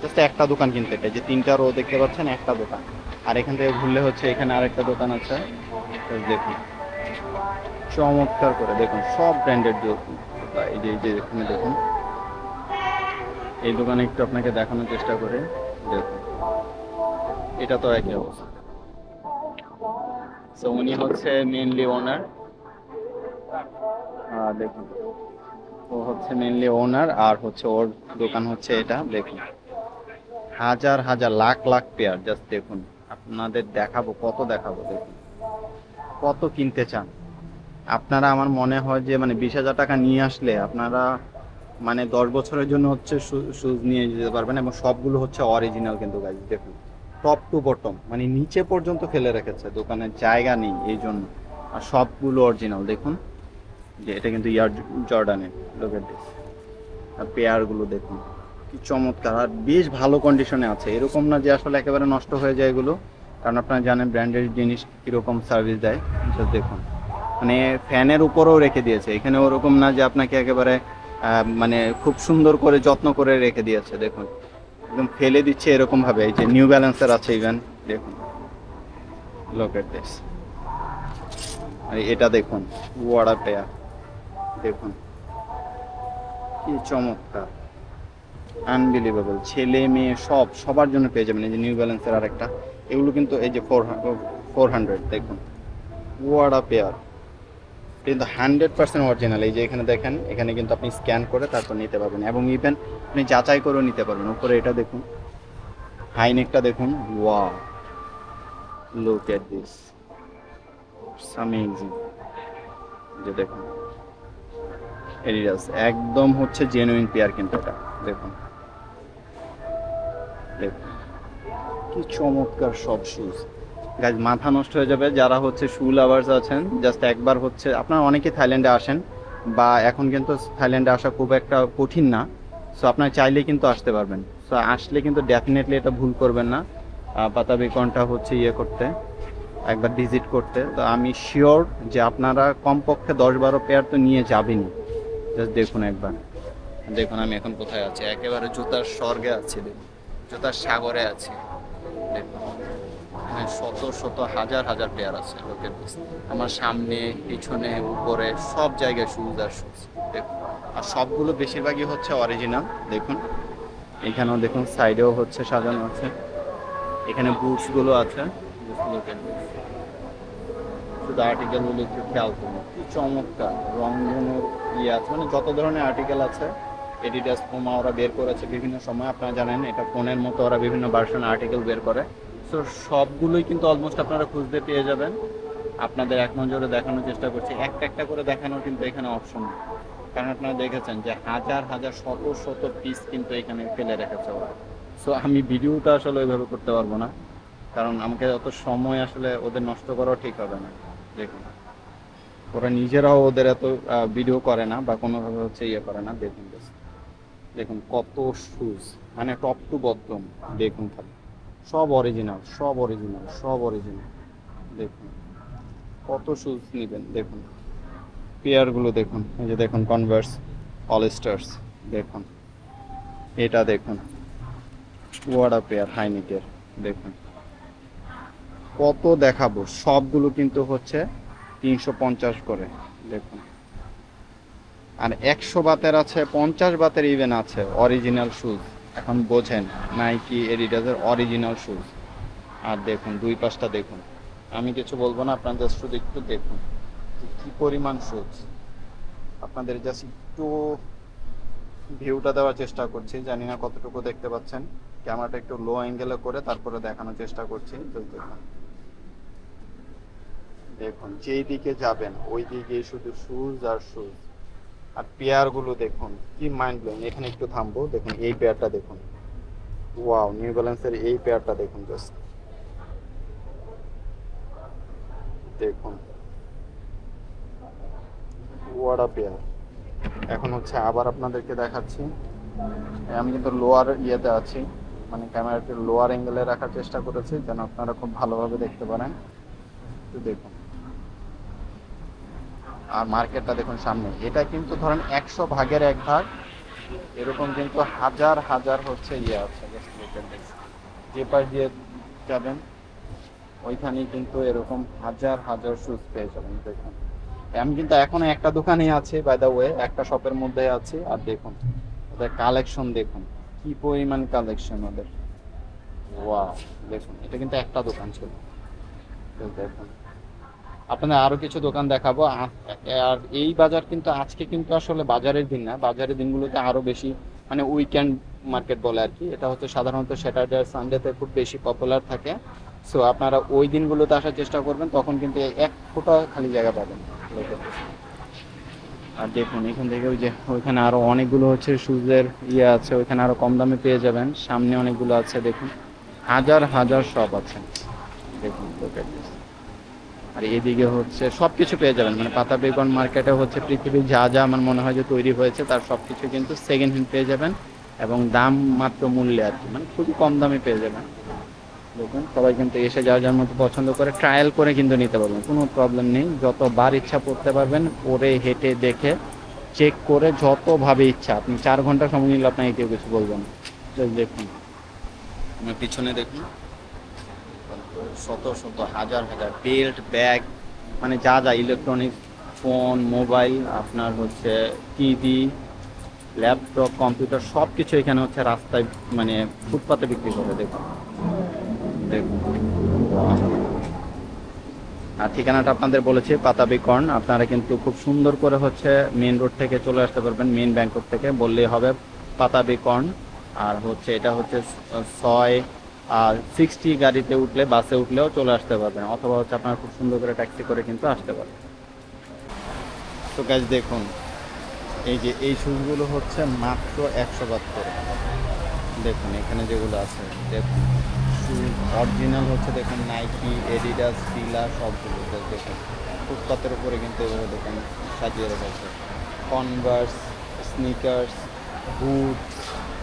Just একটা দোকান কিন্তু, এটা যে তিনটা রো দেখতে পাচ্ছেন একটা দোকান। আর এখান থেকে ঘুরলে হচ্ছে এখানে আরেকটা দোকান আছে। তো দেখুন চমৎকার করে দেখুন সব ব্র্যান্ডেড জুতা। এই যে এখানে দেখুন, এই দোকানে একটু আপনাকে দেখানোর চেষ্টা করে দেখুন, এটা তো একই অবস্থা। তো উনি হচ্ছে মেনলি ওনার, দেখুন ও হচ্ছে মেনলি ওনার, আর হচ্ছে ওর দোকান হচ্ছে এটা। দেখুন হাজার হাজার লাখ লাখ পেয়ার, জাস্ট দেখুন আপনাদের দেখাবো কত দেখাবো, দেখুন কত কিনতে চান আপনারা। আমার মনে হয় যে মানে 20,000 টাকা নিয়ে আসলে আপনারা মানে 10 বছরের জন্য হচ্ছে শুজ নিয়ে যেতে পারবেন, এবং সবগুলো হচ্ছে অরিজিনাল কিন্তু গাইজ। দেখুন টপ টু বটম মানে নিচে পর্যন্ত ফেলে রেখেছে, দোকানের জায়গা নেই এই জন্য। আর সবগুলো অরিজিনাল দেখুন, যে এটা কিন্তু ইয়ার জর্ডানের, লোক এট দিস। আর পেয়ারগুলো দেখুন কি চমৎকার, আর বেশ ভালো কন্ডিশনে আছে, এরকম না যে আসলে একেবারে নষ্ট হয়ে যায় এগুলো। কারণ আপনারা জানেন ব্র্যান্ডেড জিনিস কীরকম সার্ভিস দেয়। জাস্ট দেখুন মানে ফ্যানের উপরেও রেখে দিয়েছে, এখানে ওরকম না যে আপনাকে একেবারে মানে খুব সুন্দর করে যত্ন করে রেখে দিয়েছে। দেখুন একদম ফেলে দিচ্ছে এরকম ভাবে। এই যে নিউ ব্যালেন্সের আছে ইভেন, দেখুন লোক এট দিস। এটা দেখুন ওয়াড়া পেয়ার, দেখুন কি চমৎকার, আনবিলিভেবল। ছেলে মেয়ে সবার জন্য পেয়ে যাবেন। এই যে নিউ ব্যালেন্সের আরেকটা, এগুলো কিন্তু এই যে 400 দেখুন ওয়াড়া পেয়ার, কিন্তু 100% অরিজিনাল। এই যে এখানে দেখেন, এখানে কিন্তু আপনি স্ক্যান করে তারপর নিতে পারবেন, এবং ইভেন আপনি যাচাই করেও নিতে পারবেন। উপরে এটা দেখুন, হাইনেকটা দেখুন, wow look at this, amazing. যে দেখুন এডিডাস একদম হচ্ছে জেনুইন পেয়ার কিন্তু এটা। দেখুন দেখুন কি চমৎকার সব শুজ গাইজ, মাথা নষ্ট হয়ে যাবে যারা হচ্ছে শু লাভার্স আছেন। জাস্ট একবার হচ্ছে, আপনারা অনেকে থাইল্যান্ডে আসেন, বা এখন কিন্তু থাইল্যান্ডে আসা খুব একটা কঠিন না। সো আপনারা চাইলেই কিন্তু আসতে পারবেন। সো আসলে কিন্তু ডেফিনেটলি এটা ভুল করবেন না, পাতাবিকনটা হচ্ছে ইয়ে করতে, একবার ভিজিট করতে। তো আমি শিওর যে আপনারা কমপক্ষে 10-12 পেয়ার তো নিয়ে যাবেনই। জাস্ট দেখুন একবার, দেখুন আমি এখন কোথায় আছি, একেবারে জুতার স্বর্গে আছি। দেখুন জুতার সাগরে আছি। দেখুন এখানে শত শত হাজার হাজার পেয়ার আছে লোকের কাছে। আমার সামনে পিছনে উপরে সব জায়গায় শুজ আর শুজ। দেখুন আর সবগুলো বেশিরভাগই হচ্ছে অরিজিনাল। দেখুন এখানেও দেখুন, সাইডেও হচ্ছে সাজানো আছে, এখানে বুটসগুলো আছে। শুধু আর্টিকেলগুলো একটু খেয়াল করুন কি চমৎকার রংধনুর ইয়ে আছে, মানে যত ধরনের আর্টিকেল আছে এডিডাস পুমা ওরা বের করেছে বিভিন্ন সময়। আপনারা জানেন এটা ফোনের মতো ওরা বিভিন্ন ভার্সন আর্টিকেল বের করে। সো সবগুলোই কিন্তু অলমোস্ট আপনারা খুঁজতে পেয়ে যাবেন। আপনাদের এক নজরে দেখানোর চেষ্টা করছি, একটা একটা করে দেখানোর কিন্তু এখানে অপশন নেই। কারণ আপনারা দেখেছেন যে হাজার হাজার শত শত পিস কিন্তু এখানে ফেলে রেখেছে ওরা। সো আমি ভিডিওটা আসলে ওইভাবে করতে পারবো না, কারণ আমাকে অত সময় আসলে ওদের নষ্ট করাও ঠিক হবে না। দেখুন ওরা নিজেরাও ওদের এত ভিডিও করে না বা কোনোভাবে হচ্ছে ইয়ে করে না। দেখুন দেখুন কত শুজ, মানে টপ টু বটম। দেখুন খালি সব অরিজিনাল, সব অরিজিনাল, সব অরিজিনাল। দেখুন কত শুজ নেবেন, দেখুন পেয়ারগুলো দেখুন। এই যে দেখুন কনভার্স অল স্টার্স, দেখুন এটা দেখুন ওয়াড়া পেয়ার হাইনিকের। দেখুন কত দেখাবো, সবগুলো কিন্তু হচ্ছে 350 করে। দেখুন আর 100 বাতের আছে, 50 বাতের ইভেন আছে অরিজিনাল শুজ। এখন বোঝেন নাইকি এডিডাসের অরিজিনাল শুজ। আর দেখুন দুই পাশটা দেখুন, আমি কিছু বলবো না, আপনারা জাস্ট শুধু একটু দেখুন কি পরিমাণ শুজ। আপনাদের জাস্ট একটু ভিউটা দেওয়ার চেষ্টা করছি, জানি না কতটুকু দেখতে পাচ্ছেন। ক্যামেরাটা একটু লো অ্যাঙ্গেলে করে তারপরে দেখানোর চেষ্টা করছি। দেখুন দেখুন যেই দিকে যাবেন ওই দিকে শুধু শুজ আর শুজ। আর পেয়ারগুলো দেখুন কি মাইন্ড ব্লোয়িং। এখানে একটু থামবো, দেখুন এই পেয়ারটা দেখুন, ওয়াও নিউ ব্যালেন্সের এই পেয়ারটা দেখুন জাস্ট দেখুন ওয়াট আ পেয়ার। এখন হচ্ছে আবার আপনাদেরকে দেখাচ্ছি, আমি কিন্তু লোয়ার ইয়েতে আছি, মানে ক্যামেরাটি লোয়ার অ্যাঙ্গেলে রাখার চেষ্টা করেছি যেন আপনারা খুব ভালোভাবে দেখতে পারেন। একটু দেখুন আর মার্কেটটা দেখুন সামনে। এটা কিন্তু ধরেন 100 ভাগের 1 ভাগ, এরকম কিন্তু হাজার হাজার হচ্ছে ইয়ে আছে। যে পাশ দিয়ে যাবেন ওইখানেই কিন্তু এরকম হাজার হাজার শুজ পেয়ে যাবেন। দেখুন আমি কিন্তু এখনো একটা দোকানে আছি, বাই দ্য ওয়ে একটা শপের মধ্যে আছি। আর দেখুন ওদের কালেকশন দেখুন, কি পরিমাণ কালেকশন ওদের। ওয়াও, দেখুন এটা কিন্তু একটা দোকান ছিল। তো দেখুন আপনাদের আরো কিছু দোকান দেখাবো। আর এই বাজার কিন্তু আজকে কিন্তু আসলে বাজারের দিন না, বাজারের দিনগুলোতে আরো বেশি মানে উইকেন্ড মার্কেট বলে আর কি। এটা হচ্ছে সাধারণত স্যাটারডে আর সানডেতে খুব বেশি পপুলার থাকে। সো আপনারা ওই দিনগুলোতে আসার চেষ্টা করবেন, তখন কিন্তু এক ফোঁটা খালি জায়গা পাবেন। আর দেখুন এখান থেকে ওই যে ওইখানে আরো অনেকগুলো হচ্ছে শুজের ইয়ে আছে, ওইখানে আরো কম দামে পেয়ে যাবেন। সামনে অনেকগুলো আছে দেখুন, হাজার হাজার শপ আছে দেখুন। আর এদিকে হচ্ছে সবকিছু পেয়ে যাবেন, মানে পাতা বেগুন মার্কেটে হচ্ছে পৃথিবীর যা যা আমার মনে হয় যে তৈরি হয়েছে তার সবকিছু কিন্তু সেকেন্ড হ্যান্ড পেয়ে যাবেন, এবং দাম মাত্র মূল্যে আর কি, মানে খুবই কম দামে পেয়ে যাবেন। দেখুন সবাই কিন্তু এসে যার যার মতো পছন্দ করে ট্রায়াল করে কিন্তু নিতে পারবেন, কোনো প্রবলেম নেই। যতবার ইচ্ছা পড়তে পারবেন, পরে হেঁটে দেখে চেক করে যতভাবে ইচ্ছা। আপনি 4 ঘন্টা সময় নিলে আপনাকে কেউ কিছু বলবেন। দেখুন আমার পিছনে দেখুন শত শত হাজার হাজার বেল্ট ব্যাগ, মানে যা যা ইলেকট্রনিক্স, ফোন মোবাইল, আপনার হচ্ছে টিভি ল্যাপটপ কম্পিউটার সব কিছু এখানে হচ্ছে রাস্তায় মানে ফুটপাতে বিক্রি করে। দেখুন দেখুন। আর ঠিকানাটা আপনাদের বলেছি পাতাবি কর্ন। আপনারা কিন্তু খুব সুন্দর করে হচ্ছে মেন রোড থেকে চলে আসতে পারবেন, মেন ব্যাংকক থেকে বললেই হবে পাতাবি কর্ন। আর হচ্ছে এটা হচ্ছে 60 গাড়িতে উঠলে, বাসে উঠলেও চলে আসতে পারবেন, অথবা হচ্ছে আপনারা খুব সুন্দর করে ট্যাক্সি করে কিন্তু আসতে পারবেন। তো গাইজ দেখুন এই যে এই শুজগুলো হচ্ছে মাত্র 100 বাট করে। দেখুন এখানে যেগুলো আছে দেখুন, শুজ অরিজিনাল হচ্ছে দেখুন নাইকি এডিডাস ফিলা সবগুলো দেখুন ফুটপাতের উপরে কিন্তু এভাবে দেখুন সাজিয়ে রেখেছে। কনভার্স, স্নিকার্স, বুট,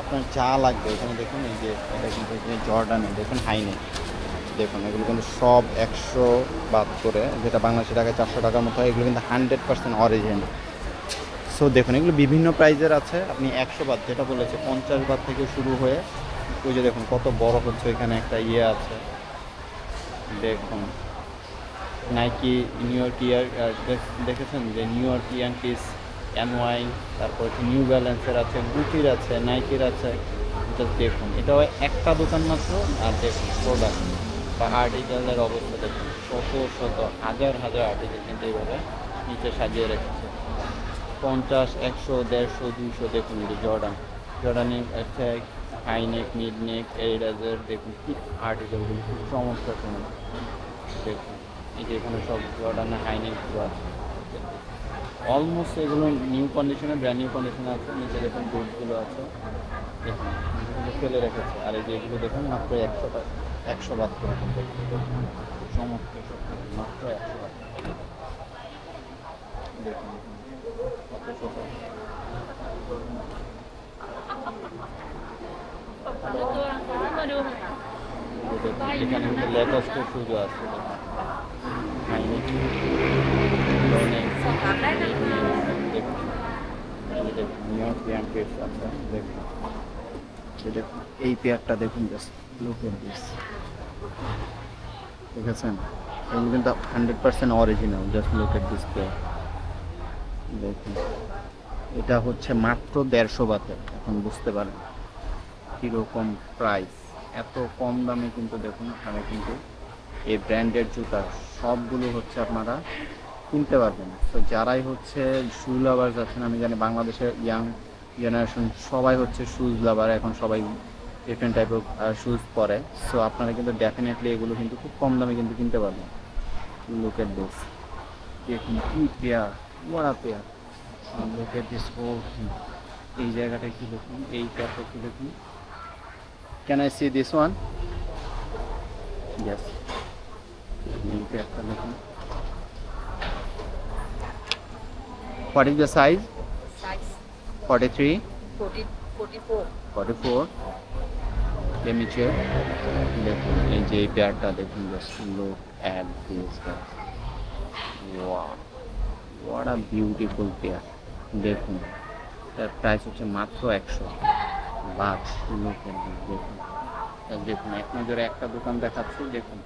আপনার যা লাগবে এখানে দেখুন। এই যে এটা কিন্তু জর্ডানে দেখুন হাইনে দেখুন, এগুলো কিন্তু সব 100 বাদ করে, যেটা বাংলাদেশি টাকায় 400 টাকার মতো হয়। এগুলো কিন্তু 100% অরিজিনাল। সো দেখুন এগুলো বিভিন্ন প্রাইজের আছে। আপনি 100 বাদ যেটা বলেছে 50 বাদ থেকে শুরু হয়ে ওই যে দেখুন কত বড় হচ্ছে, এখানে একটা ইয়ে আছে দেখুন নাইকি নিউ ইয়র্ক ইয়ার দেখেছেন যে নিউ ইয়র্ক ইয়াঙ্কিস NY, তারপর হচ্ছে নিউ ব্যালেন্সের আছে, গুচির আছে, নাইকির আছে। এটা দেখুন এটাও একটা দোকান মাত্র। আর দেখুন প্রোডাক্ট বা আর্টিকেলের অবস্থা দেখুন, শত শত হাজার হাজার আর্টিকেল কিন্তু এইভাবে নিচে সাজিয়ে রেখেছে। 50, 100, 150, 200 দেখুন এই যে জর্ডানের একটা হাইনেক, মিডনেক, এডিডাসের দেখুন কি আর্টিকেলগুলো খুব চমৎকার চমৎকার। দেখুন এই যে এখানে সব জর্ডানের হাইনেকগুলো আছে অলমোস্ট, এগুলো নিউ কন্ডিশনে, ব্র্যান্ড নিউ কন্ডিশনে আছে। নিচে দেখুন বুটগুলো আছে দেখুন, এগুলো ফেলে রেখেছে। আর এই যে এগুলো দেখুন মাত্র 100 বাদ করে চমৎকার মাত্র 100 বাদ দেখুন কত ছোট। এখানে কিন্তু লেটেস্ট সুযোগ আছে এই পেয়ারটা দেখুন জাস্ট লুক এট দিস, ঠিক আছে এগুলো কিন্তু 100% original. Just look at this pair দেখুন, এটা হচ্ছে মাত্র 150 বাতে। এখন বুঝতে পারেন কীরকম প্রাইস, এত কম দামে কিন্তু দেখুন এখানে কিন্তু এই ব্র্যান্ডের জুতা সবগুলো হচ্ছে আপনারা কিনতে পারবেন। তো যারাই হচ্ছে শু লাভার্স আছেন, আমি জানি বাংলাদেশের ইয়াং জেনারেশন সবাই হচ্ছে শুজ লাভার, এখন সবাই ডিফারেন্ট টাইপের শুজ পরে। সো আপনারা কিন্তু ডেফিনেটলি এগুলো কিন্তু খুব কম দামে কিন্তু কিনতে পারবেন। লুক এট দিস, দেখুন কি পেয়ার, বড় pair. Look at this whole thing. এই জায়গাটা কি দেখুন, এই পেয়ারটা কি দেখুন। Can I see this one? Yes, এই পেয়ারটা দেখুন। What is the size? Size 43, 40, 44. 44. Let me check. দেখুন এই যে এই পেয়ারটা দেখুন, just look at this guys. Wow, what a beautiful pair. দেখুন তার প্রাইস হচ্ছে মাত্র 100 বাট। লুক অ্যাট দিস দেখুন দেখুন এক নজরে একটা দোকান দেখাচ্ছি, দেখুন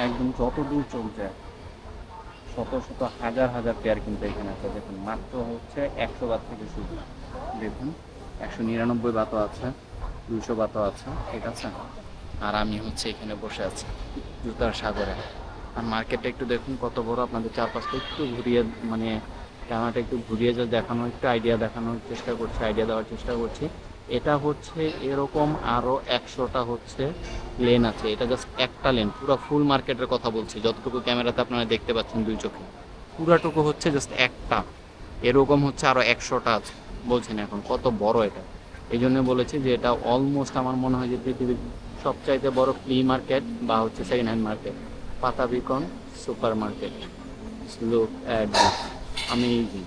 একদম যত দূর চোখ যায় শত শত হাজার হাজার পেয়ার কিন্তু এখানে আছে। দেখুন মাত্র হচ্ছে 100 বাত থেকে শুরু। দেখুন 199 বাতও আছে, 200 বাতও আছে, ঠিক আছে। আর আমি হচ্ছে এখানে বসে আছি জুতার সাগরে। আর মার্কেটটা একটু দেখুন কত বড়, আপনাদের চারপাশটা একটু ঘুরিয়ে মানে ক্যামেরাটা একটু ঘুরিয়ে যে দেখানো, একটু আইডিয়া দেখানোর চেষ্টা করছি, আইডিয়া দেওয়ার চেষ্টা করছি। এটা হচ্ছে এরকম আরও 100টা হচ্ছে লেন আছে, এটা জাস্ট একটা লেন। পুরো ফুল মার্কেটের কথা বলছি, যতটুকু ক্যামেরাতে আপনারা দেখতে পাচ্ছেন দুই চোখে, পুরাটুকু হচ্ছে জাস্ট একটা। এরকম হচ্ছে আরও 100টা আছে। বলছেন এখন কত বড় এটা। এই জন্য বলেছি যে এটা অলমোস্ট আমার মনে হয় যে পৃথিবীর সবচাইতে বড় ফ্লি মার্কেট বা হচ্ছে সেকেন্ড হ্যান্ড মার্কেট, পাতাবিকন supermarket. Look at this, amazing.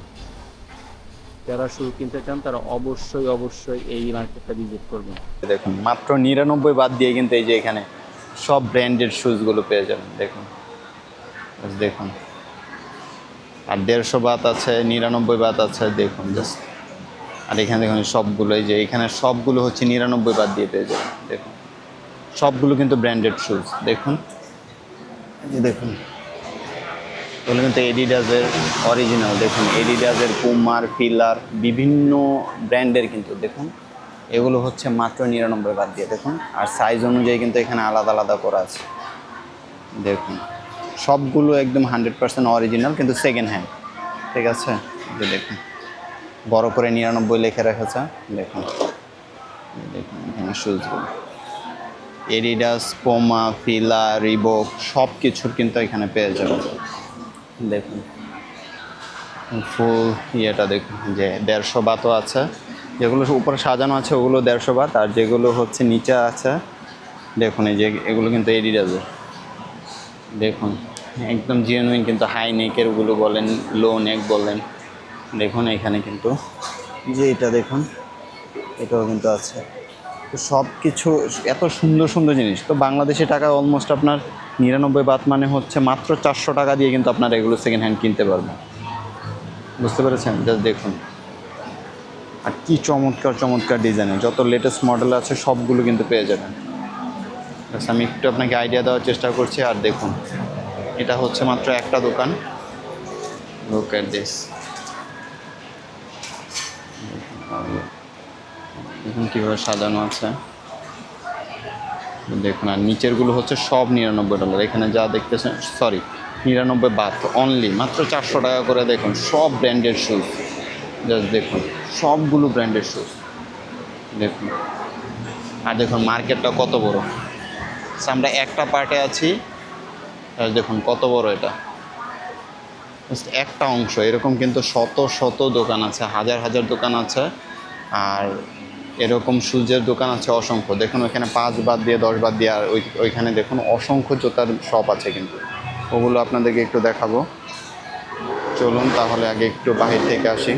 যারা শু কিনতে চান তারা অবশ্যই অবশ্যই এই মার্কেটটা ভিজিট করবেন। দেখুন মাত্র 99 বাত দিয়ে কিন্তু এই যে এখানে সব ব্র্যান্ডেড শুজগুলো পেয়ে যাবেন। দেখুন দেখুন, আর 150 বাত আছে, 99 বাত আছে, দেখুন জাস্ট। আর এখানে দেখুন সবগুলো, এই যে এখানে সবগুলো হচ্ছে 99 বাত দিয়ে পেয়ে যাবেন। দেখুন সবগুলো কিন্তু ব্র্যান্ডেড শুজ। দেখুন এই যে দেখুন, এগুলো কিন্তু এডিডাসের অরিজিনাল। দেখুন এডিডাসের, পুমার, ফিলার, বিভিন্ন ব্র্যান্ডের কিন্তু। দেখুন এগুলো হচ্ছে মাত্র 99 বাত দিয়ে। দেখুন আর সাইজ অনুযায়ী কিন্তু এখানে আলাদা আলাদা করা আছে। দেখুন সবগুলো একদম 100% অরিজিনাল কিন্তু সেকেন্ড হ্যান্ড, ঠিক আছে। যে দেখুন বড় করে 99 লিখে রেখেছে। দেখুন দেখুন এখানে শুজগুলো এডিডাস, পোমা, ফিলা, রিবক সব কিছুর কিন্তু এখানে পেয়ে যাবেন। দেখুন ফুল ইয়েটা দেখুন, যে 150 বাতও আছে, যেগুলো উপরে সাজানো আছে ওগুলো 150 বাত, আর যেগুলো হচ্ছে নিচে আছে দেখুন এই যে এগুলো কিন্তু এডিডাসের। দেখুন একদম জেনুইন কিন্তু, হাই নেকের ওগুলো বলেন, লো নেক বলেন। দেখুন এখানে কিন্তু যে এটা দেখুন এটাও কিন্তু আছে। তো সব কিছু এত সুন্দর সুন্দর জিনিস, তো বাংলাদেশি টাকা অলমোস্ট আপনার 99 বাত মানে হচ্ছে মাত্র 400 টাকা দিয়ে কিন্তু আপনারা এগুলো সেকেন্ড হ্যান্ড কিনতে পারবেন। বুঝতে পেরেছেন? জাস্ট দেখুন, আর কি চমৎকার চমৎকার ডিজাইনের যত লেটেস্ট মডেল আছে সবগুলো কিন্তু পেয়ে যাবেন। ব্যাস আমি একটু আপনাকে আইডিয়া দেওয়ার চেষ্টা করছি। আর দেখুন এটা হচ্ছে মাত্র একটা দোকান। লুক এট দিস, দেখুন কীভাবে সাজানো আছে। দেখুন আর নিচেরগুলো হচ্ছে সব $99। এখানে যা দেখতেছেন, সরি 99 বাত অনলি, মাত্র 400 টাকা করে। দেখুন সব ব্র্যান্ডেড শুজ, জাস্ট দেখুন সবগুলো ব্র্যান্ডেড শুজ। দেখুন আর দেখুন মার্কেটটা কত বড়। আমরা একটা পার্টে আছি, আর দেখুন কত বড় এটা, জাস্ট একটা অংশ। এরকম কিন্তু শত শত দোকান আছে, হাজার হাজার দোকান আছে। আর এরকম শুজের দোকান আছে অসংখ্য। দেখুন ওইখানে 5 বাত দিয়ে, 10 বাত দিয়ে, আর ওইখানে দেখুন অসংখ্য জুতার শপ আছে কিন্তু। ওগুলো আপনাদেরকে একটু দেখাবো, চলুন তাহলে আগে একটু বাহির থেকে আসি।